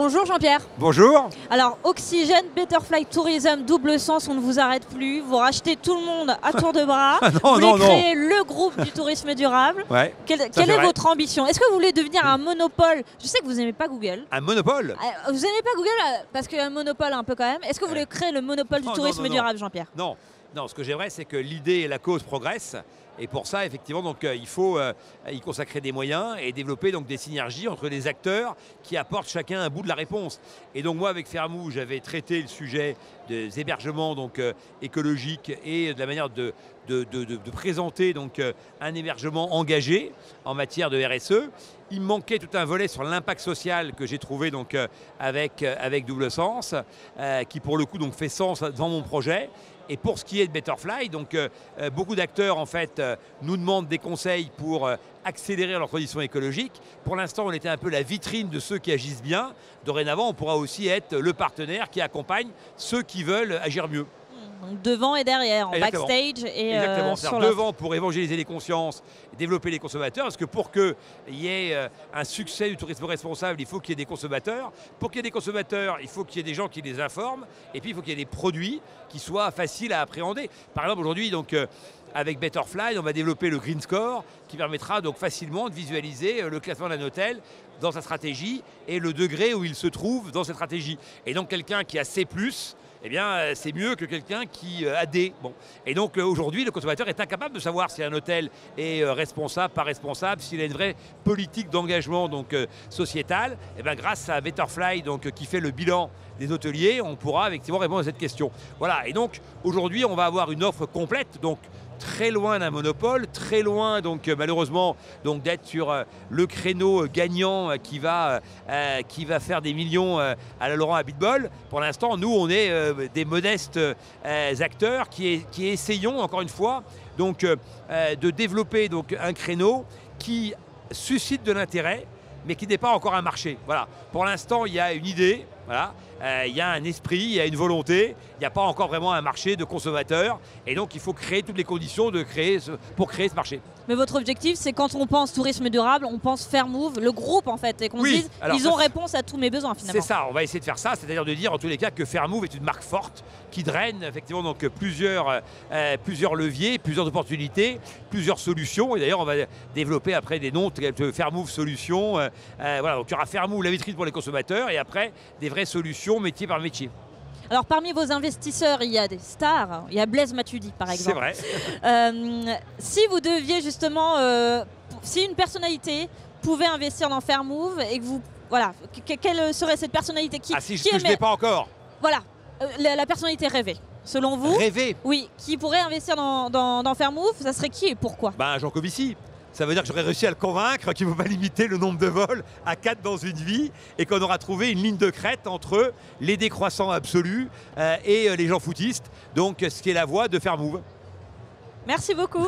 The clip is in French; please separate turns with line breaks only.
Bonjour Jean-Pierre.
Bonjour.
Alors, Oxygène, Betterfly Tourism, double sens, on ne vous arrête plus. Vous rachetez tout le monde à tour de bras.
Non,
vous voulez créer le groupe du tourisme durable.
Ouais,
quelle est votre ambition? Est-ce que vous voulez devenir un monopole? Je sais que vous n'aimez pas Google.
Un monopole?
Vous n'aimez pas Google parce qu'il y a un monopole un peu quand même. Est-ce que vous voulez créer le monopole du tourisme durable, Jean-Pierre?
Non. Non, ce que j'aimerais, c'est que l'idée et la cause progressent. Et pour ça, effectivement, donc, il faut y consacrer des moyens et développer donc, des synergies entre les acteurs qui apportent chacun un bout de la réponse. Et donc moi, avec Fairmove, j'avais traité le sujet des hébergements donc, écologiques et de la manière de présenter donc, un hébergement engagé en matière de RSE. Il me manquait tout un volet sur l'impact social que j'ai trouvé donc, avec Double Sens, qui pour le coup donc, fait sens dans mon projet. Et pour ce qui est de Betterfly, donc, beaucoup d'acteurs en fait, nous demandent des conseils pour accélérer leur transition écologique. Pour l'instant, on était un peu la vitrine de ceux qui agissent bien. Dorénavant, on pourra aussi être le partenaire qui accompagne ceux qui veulent agir mieux.
Donc devant et derrière, en
Exactement.
backstage et
Exactement. Devant pour évangéliser les consciences, développer les consommateurs, parce que pour qu'il y ait un succès du tourisme responsable, il faut qu'il y ait des consommateurs. Pour qu'il y ait des consommateurs, il faut qu'il y ait des gens qui les informent, et puis il faut qu'il y ait des produits qui soient faciles à appréhender. Par exemple, aujourd'hui, donc, avec Betterfly, on va développer le Green Score, qui permettra donc facilement de visualiser le classement d'un hôtel dans sa stratégie et le degré où il se trouve dans cette stratégie. Et donc quelqu'un qui a C+, eh bien, c'est mieux que quelqu'un qui a D. Bon. Et donc aujourd'hui, le consommateur est incapable de savoir si un hôtel est responsable, pas responsable, s'il a une vraie politique d'engagement donc, sociétal. Eh bien, grâce à Betterfly donc, qui fait le bilan des hôteliers, on pourra effectivement répondre à cette question. Voilà. Et donc aujourd'hui, on va avoir une offre complète. Donc, très loin d'un monopole, très loin donc malheureusement donc d'être sur le créneau gagnant qui va faire des millions à la Laurent à Bitbol. Pour l'instant, nous on est des modestes acteurs qui essayons encore une fois donc de développer donc un créneau qui suscite de l'intérêt, mais qui n'est pas encore un marché. Voilà. Pour l'instant, il y a une idée. Voilà. Il y a un esprit, il y a une volonté, il n'y a pas encore vraiment un marché de consommateurs et donc il faut créer toutes les conditions pour créer ce marché.
Mais votre objectif, c'est quand on pense tourisme durable, on pense Fairmove, le groupe en fait, et qu'on dise ils ont réponse à tous mes besoins finalement.
C'est ça, on va essayer de faire ça, c'est-à-dire de dire en tous les cas que Fairmove est une marque forte qui draine effectivement donc plusieurs leviers, plusieurs opportunités, plusieurs solutions et d'ailleurs on va développer après des noms de Fairmove Solutions. Voilà, donc il y aura Fairmove, la vitrine pour les consommateurs et après des vraies solutions métier par métier.
Alors parmi vos investisseurs, il y a des stars, il y a Blaise Matuidi par exemple.
C'est vrai.
Si vous deviez justement, si une personnalité pouvait investir dans Fairmove et que vous, voilà, quelle serait cette personnalité qui
je ne l'ai pas encore.
Voilà, la personnalité rêvée. Selon vous,
rêvée.
Oui, qui pourrait investir dans Fairmove, ça serait qui et pourquoi?
Jean Covici. Ça veut dire que j'aurais réussi à le convaincre qu'il ne faut pas limiter le nombre de vols à 4 dans une vie et qu'on aura trouvé une ligne de crête entre les décroissants absolus et les gens foutistes. Donc, ce qui est la voie de Fairmove.
Merci beaucoup.